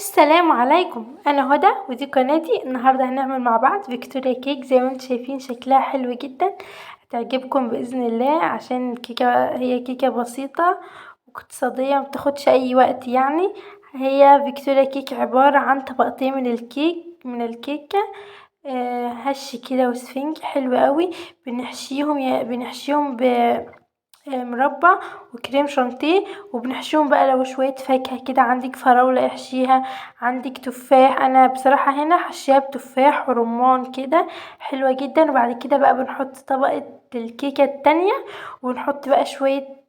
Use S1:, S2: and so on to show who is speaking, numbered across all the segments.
S1: السلام عليكم، انا هدى ودي قناتي. النهارده هنعمل مع بعض فيكتوريا كيك زي ما انتم شايفين. شكلها حلو جدا، هتعجبكم باذن الله عشان الكيكه هي كيكه بسيطه واقتصاديه مبتاخدش اي وقت يعني. هي فيكتوريا كيك عباره عن طبقتين من الكيكه، هش كده وسفنج حلو قوي. بنحشيهم مربى وكريم شانتيه، وبنحشيهم بقى لو شوية فاكهة كده، عندك فراولة احشيها، عندك تفاح. انا بصراحة هنا حشيها بتفاح ورمان كده، حلوة جدا. وبعد كده بقى بنحط طبقة الكيكة التانية، ونحط بقى شوية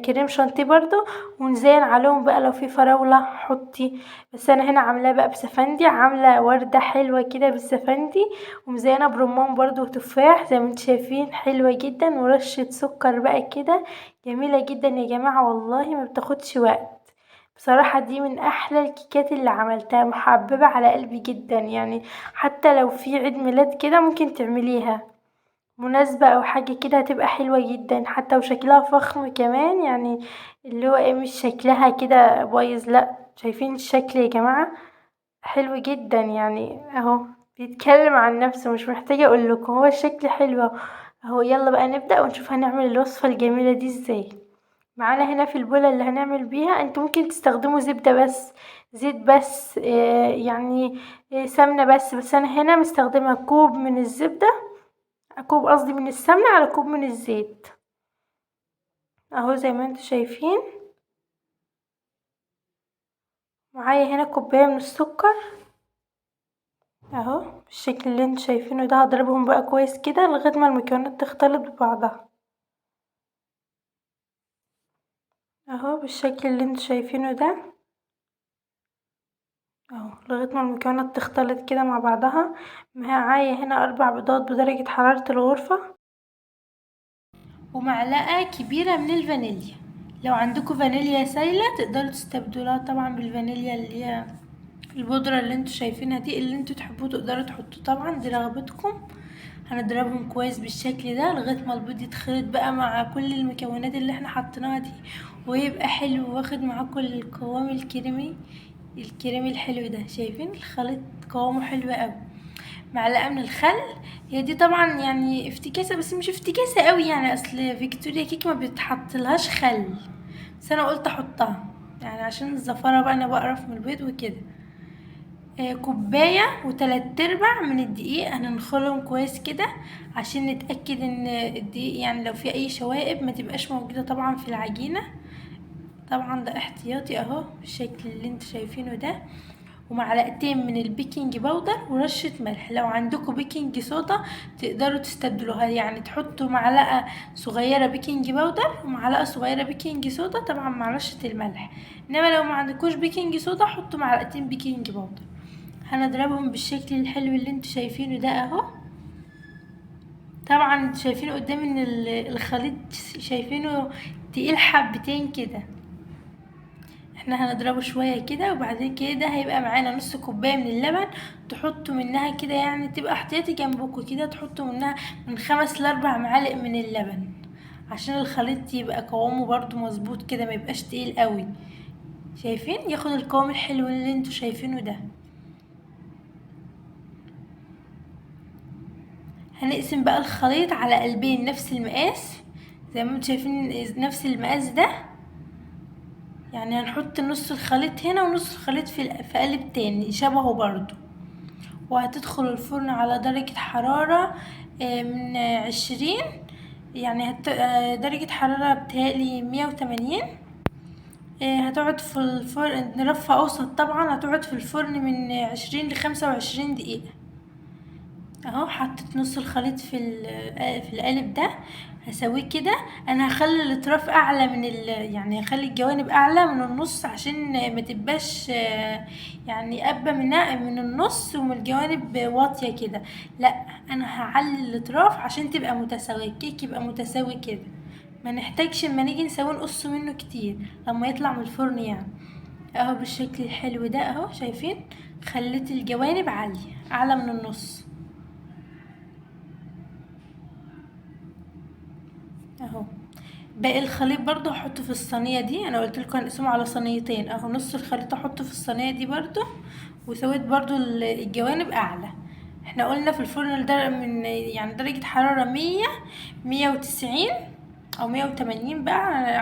S1: كريم شانتيه برضو، ونزين عليهم بقى لو في فراولة حطي. بس انا هنا عاملاه بقى بسفندي، عاملة وردة حلوة كده بالسفندي، ومزينة برمان برضو وتفاح زي ما انتم شايفين، حلوة جدا. ورشة سكر بقى كده، جميلة جدا يا جماعة، والله ما بتاخدش وقت. بصراحة دي من احلى الكيكات اللي عملتها، محببة على قلبي جدا يعني. حتى لو في عيد ميلاد كده ممكن تعمليها، مناسبة او حاجة كده، هتبقى حلوة جدا. حتى وشكلها فخم كمان يعني، اللي هو ايه، مش شكلها كده بايظ، لا، شايفين الشكل يا جماعة، حلو جدا يعني. اهو بيتكلم عن نفسه، مش محتاجة اقول لكم، هو الشكل حلو اهو. يلا بقى نبدأ ونشوف هنعمل الوصفة الجميلة دي ازاي. معانا هنا في البولة اللي هنعمل بيها، انتوا ممكن تستخدموا زبدة بس، زيت بس، يعني سمنة بس انا هنا مستخدمة كوب من الزبدة، كوب قصدي من السمنة على كوب من الزيت، اهو زي ما انتوا شايفين. معايا هنا كوباية من السكر اهو بالشكل اللي انتوا شايفينه ده. هضربهم بقى كويس كده لغاية ما المكونات تختلط ببعضها، اهو بالشكل اللي انتوا شايفينه ده اهو، لغاية ما المكونات تختلط كده مع بعضها. معايا هنا 4 بيضات بدرجة حرارة الغرفة، ومعلقة كبيرة من الفانيليا. لو عندكم فانيليا سايلة تقدروا تستبدلوها طبعا بالفانيليا اللي هي البودرة اللي انتوا شايفينها دي. اللي انتوا تحبوه تقدروا تحطوه طبعا، دي رغبتكم. هنضربهم كويس بالشكل ده لغاية ما البيض يتخلط بقى مع كل المكونات اللي احنا حطيناها دي، ويبقى حلو واخد معاكم القوام الكريمي الحلو ده. شايفين الخليط قوامه حلو قوي. معلقة من الخل، هي دي طبعا يعني افتكاسة بس مش افتكاسة قوي يعني، اصل فيكتوريا كيك ما بتحطلهاش خل، بس انا قلت احطها يعني عشان الزفارة بقى، انا بقرف من البيض وكده. كوباية و3/4 من الدقيق، هننخلهم كويس كده عشان نتأكد ان الدقيق يعني لو في اي شوائب ما تبقاش موجودة طبعا في العجينة. طبعا ده احتياطي اهو بالشكل اللي انتوا شايفينه ده. ومعلقتين من البيكنج باودر ورشة ملح. لو عندكم بيكنج صودا تقدروا تستبدلوها، يعني تحطوا معلقة صغيرة بيكنج باودر ومعلقة صغيرة بيكنج صودا طبعا مع رشة الملح. انما لو ما عندكوش بيكنج صودا حطوا معلقتين بيكنج باودر. هنضربهم بالشكل الحلو اللي انتوا شايفينه ده اهو. طبعا انتوا شايفينه قدام ان الخليط شايفينه تقيل حبتين كده. احنا هنضربه شوية كده، وبعدين كده هيبقى معانا نص كوباية من اللبن. تحطوا منها كده يعني، تبقى احتياطي جنبكم كده، تحطوا منها من 5 ل4 معالق من اللبن، عشان الخليط يبقى قوامه برضو مظبوط كده، ما يبقاش تقيل قوي. شايفين ياخد القوام الحلو اللي انتوا شايفينه ده. هنقسم بقى الخليط على قلبين نفس المقاس، زي ما انتوا شايفين نفس المقاس ده. يعني هنحط نص الخليط هنا ونص الخليط في قالب تاني شبهه برضو. وهتدخل الفرن على درجة حرارة من 20، يعني درجة حرارة بتهيألي 180. هتقعد في الفرن رف أوسط طبعا، هتقعد في الفرن من 20 ل25 دقيقة. اهو حطيت نص الخليط في القالب ده، هسويه كده. انا هخلي الاطراف اعلى من يعني هخلي الجوانب اعلى من النص عشان ما تبقاش يعني قبه من النص ومن الجوانب واطيه كده، لا، انا هعلي الاطراف عشان تبقى متساويه، الكيك يبقى متساوي كده، ما نحتاجش اما نيجي نسويه نقص منه كتير لما يطلع من الفرن يعني. اهو بالشكل الحلو ده اهو، شايفين خليت الجوانب عاليه اعلى من النص اهو. باقي الخليط برضو هحطه في الصينيه دي. انا قلت لكم هنقسمه على صينيتين اهو، نص الخليط هحطه في الصينيه دي برضو، وسويت برضو الجوانب اعلى. احنا قلنا في الفرن من يعني درجه حراره 190 او 180 بقى،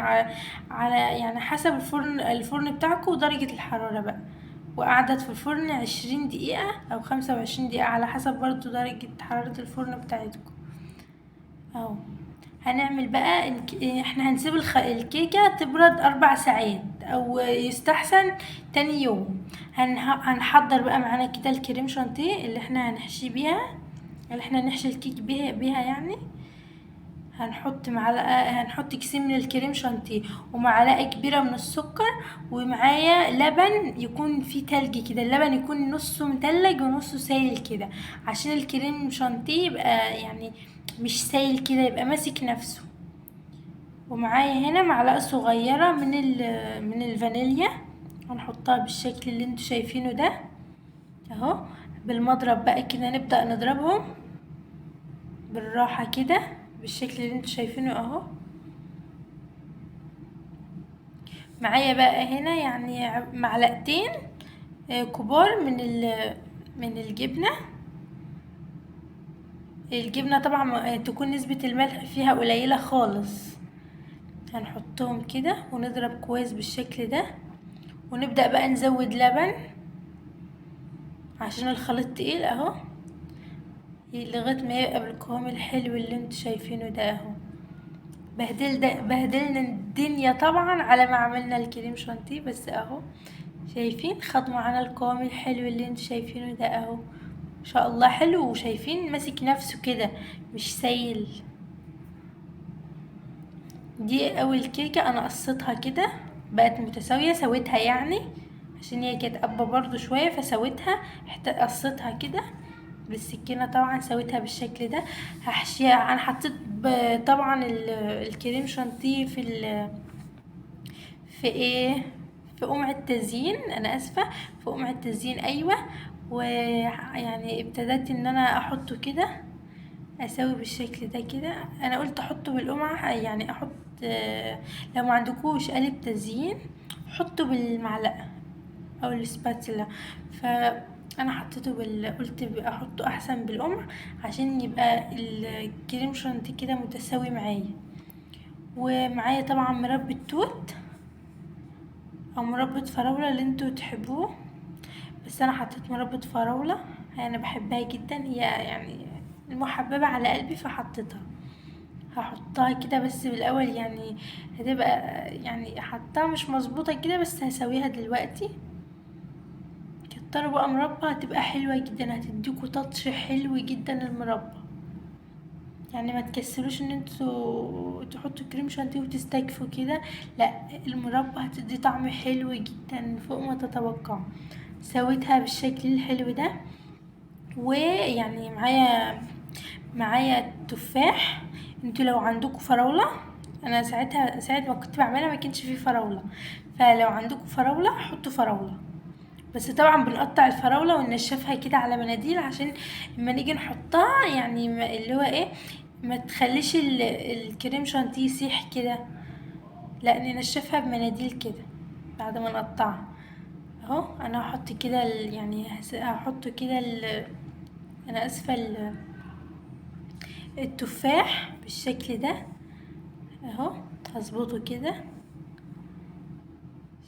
S1: على يعني حسب الفرن بتاعكم ودرجه الحراره بقى. وقعدت في الفرن 20 دقيقه او 25 دقيقه على حسب برضو درجه حراره الفرن بتاعتكم اهو. هنعمل بقى احنا هنسيب الكيكة تبرد 4 ساعات او يستحسن تاني يوم. هنحضر بقى معانا كده الكريم شانتيه اللي احنا هنحشي بيها، اللي احنا هنحشي الكيك بيها يعني. هنحط كيسين من الكريم شانتيه ومعلقه كبيره من السكر، ومعايا لبن يكون فيه تلج كده، اللبن يكون نصه متلج ونصه سايل كده، عشان الكريم شانتيه يبقى يعني مش سايل كده، يبقى ماسك نفسه. ومعايا هنا معلقه صغيره من الفانيليا، هنحطها بالشكل اللي انتوا شايفينه ده اهو. بالمضرب بقى كده نبدأ نضربهم بالراحه كده بالشكل اللي انتوا شايفينه اهو. معايا بقى هنا يعني معلقتين كبار من الجبنة طبعا تكون نسبة الملح فيها قليلة خالص. هنحطهم كده ونضرب كويس بالشكل ده، ونبدأ بقى نزود لبن عشان الخليط تقيل اهو، لغاية ما يبقى بالقوام الحلو اللي انتوا شايفينه ده اهو. بهدلنا الدنيا طبعا على ما عملنا الكريم شانتيه، بس اهو شايفين خد معانا القوام الحلو اللي انتوا شايفينه ده اهو. ما شاء الله حلو، وشايفين ماسك نفسه كده مش سايل. دي اول كيكة انا قصيتها كده بقت متساوية، سويتها يعني عشان هي كانت قبة برضو شوية فسويتها، قصيتها كده بالسكينة طبعا، سويتها بالشكل ده. هحشيها، انا حطيت طبعا الكريم شانتيه في ايه، في قمع التزيين، انا اسفة، في قمع التزيين ايوه. ويعني ابتديت ان انا احطه كده، اسوي بالشكل ده كده. انا قلت احطه بالقمع يعني احط لو ما عندكوش قالب تزيين حطه بالمعلقة او السباتيلا، فانا حطيته قلت احطه احسن بالقمع عشان يبقى الكريم شانتيه كده متساوي معايا. ومعايا طبعا مربى توت او مربى فراولة اللي انتوا تحبوه، بس انا حطيت مربى فراولة، انا بحبها جدا، هي يعني المحببة على قلبي فحطيتها. هحطها كده بس بالاول يعني هتبقى يعني حطها مش مظبوطة كده، بس هسويها دلوقتي. كتروا بقى مربى هتبقى حلوة جدا، هتديكوا تاتش حلو جدا المربى. يعني ما تكسلوش ان انتوا تحطوا كريم شانتيه وتستكفوا كده، لا المربى هتدي طعم حلو جدا فوق ما تتوقعوا. سويتها بالشكل الحلو ده. ويعني معايا تفاح، انتوا لو عندكم فراولة، انا ساعة ما كنت بعملها ما كانش فيه فراولة، فلو عندكم فراولة حطوا فراولة. بس طبعا بنقطع الفراولة وننشفها كده على مناديل عشان لما نيجي نحطها يعني اللي هو ايه، ما تخليش الكريم شانتيه يسيح كده، لا ننشفها بمناديل كده بعد ما نقطعها اهو. انا هحط كده يعني هحط كده انا اسفه التفاح بالشكل ده اهو، هظبطه كده.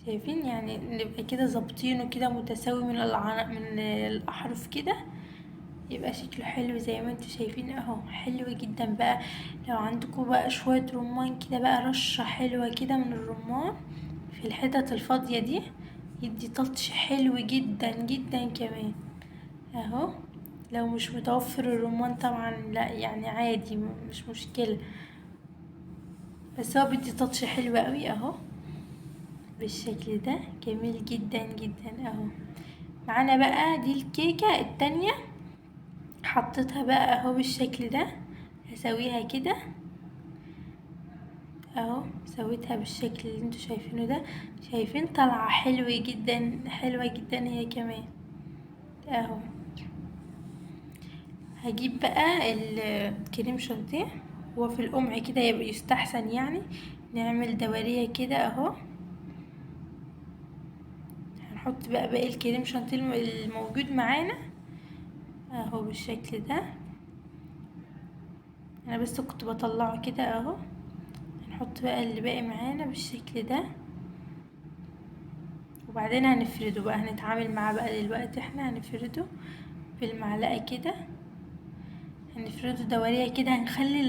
S1: شايفين يعني نبقى كده ظابطينه كده متساوي من الاحرف كده، يبقى شكله حلو زي ما انتوا شايفين اهو، حلو جدا بقى. لو عندكم بقى شوية رمان كده بقى، رشة حلوة كده من الرمان في الحتت الفاضية دي يدي تاتش حلو جدا جدا كمان اهو. لو مش متوفر الرمان طبعا لا يعني عادي مش مشكلة، بس هو بيدي تاتش حلو قوي اهو بالشكل ده، جميل جدا جدا اهو. معانا بقى دي الكيكة التانية، حطيتها بقى اهو بالشكل ده، هسويها كده اهو. سويتها بالشكل اللي انتوا شايفينه ده، شايفين طالعة حلوة جدا حلوة جدا هي كمان اهو. هجيب بقى الكريم شانتيه، هو في القمع كده يبقى يستحسن يعني نعمل دورية كده اهو. هنحط بقى باقي الكريم شانتيه الموجود معانا اهو بالشكل ده. انا بس كنت بطلعه كده اهو. هنحط بقى اللي باقي معانا بالشكل ده، وبعدين هنفرده بقى، هنتعامل معاه بقى دلوقتي. احنا هنفرده بالمعلقة كده، هنفرده دورية كده. هنخلي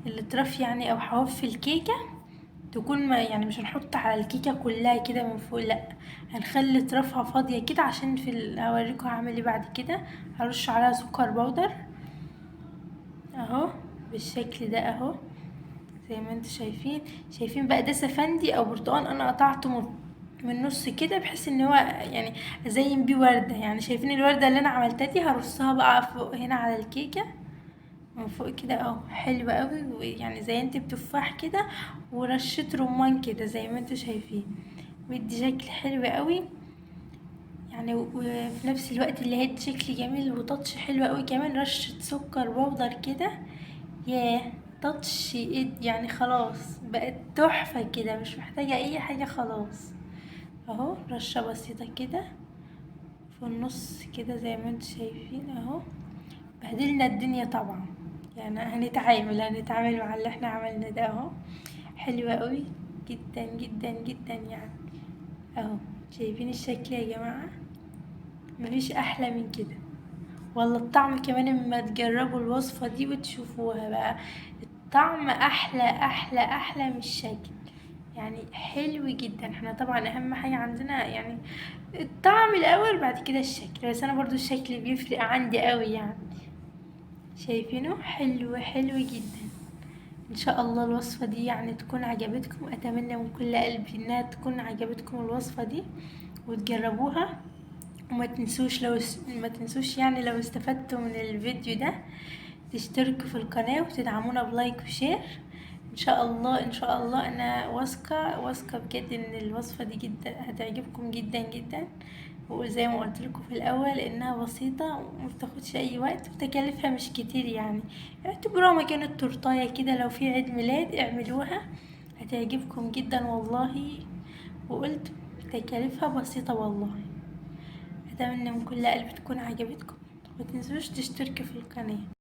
S1: الاطراف يعني او حواف الكيكة تكون ما يعني مش هنحط على الكيكة كلها كده من فوق، لا، هنخلي اطرافها فاضية كده عشان هوريكم هعمل ايه بعد كده. هرش عليها سكر بودر اهو بالشكل ده اهو، زي ما انتوا شايفين بقى. ده سفندي او برتقال، انا قطعته من النص كده بحيث ان هو يعني ازين بيه وردة. يعني شايفين الوردة اللي انا عملتها دي هرصها بقى فوق هنا على الكيكة من فوق كده اهو. حلو قوي، يعني زينت بتفاح كده ورشة رمان كده زي ما انتوا شايفين، بيدي شكل حلو قوي يعني. وفي نفس الوقت اللي هيدي شكل جميل وتاتش حلو قوي كمان. رشة سكر بودر كده، ياه، تاتش يعني خلاص بقت تحفة كده، مش محتاجة اي حاجة خلاص اهو. رشة بسيطة كده في النص كده زي ما انتوا شايفين اهو. بهدلنا الدنيا طبعا، يعني هنتعامل مع اللي احنا عملنا ده اهو. حلوة قوي جدا جدا جدا يعني اهو. شايفين الشكل يا جماعة؟ مفيش احلى من كده والله. الطعم كمان اما تجربوا الوصفة دي وتشوفوها بقى، الطعم احلى احلى احلى من الشكل. يعني حلو جدا. احنا طبعا اهم حاجة عندنا يعني الطعم الاول، بعد كده الشكل، بس انا برضو الشكل بيفرق عندي قوي يعني. شايفينه حلو حلو جدا. ان شاء الله الوصفة دي يعني تكون عجبتكم. اتمنى من كل قلبي انها تكون عجبتكم الوصفة دي وتجربوها. وما تنسوش ما تنسوش يعني لو استفدتوا من الفيديو ده تشتركوا في القناة وتدعمونا بلايك وشير. ان شاء الله ان شاء الله انا واثقة بجد ان الوصفة دي جدا هتعجبكم جدا جدا. وزي ما قلت لكم في الاول انها بسيطة ومبتاخدش اي وقت وتكاليفها مش كتير يعني. اعتبروها مكان التورتاية كده، لو في عيد ميلاد اعملوها هتعجبكم جدا والله. وقلت تكاليفها بسيطة والله. اتمنى من كل قلب تكون عجبتكم، ومتنسوش تشتركوا في القناة.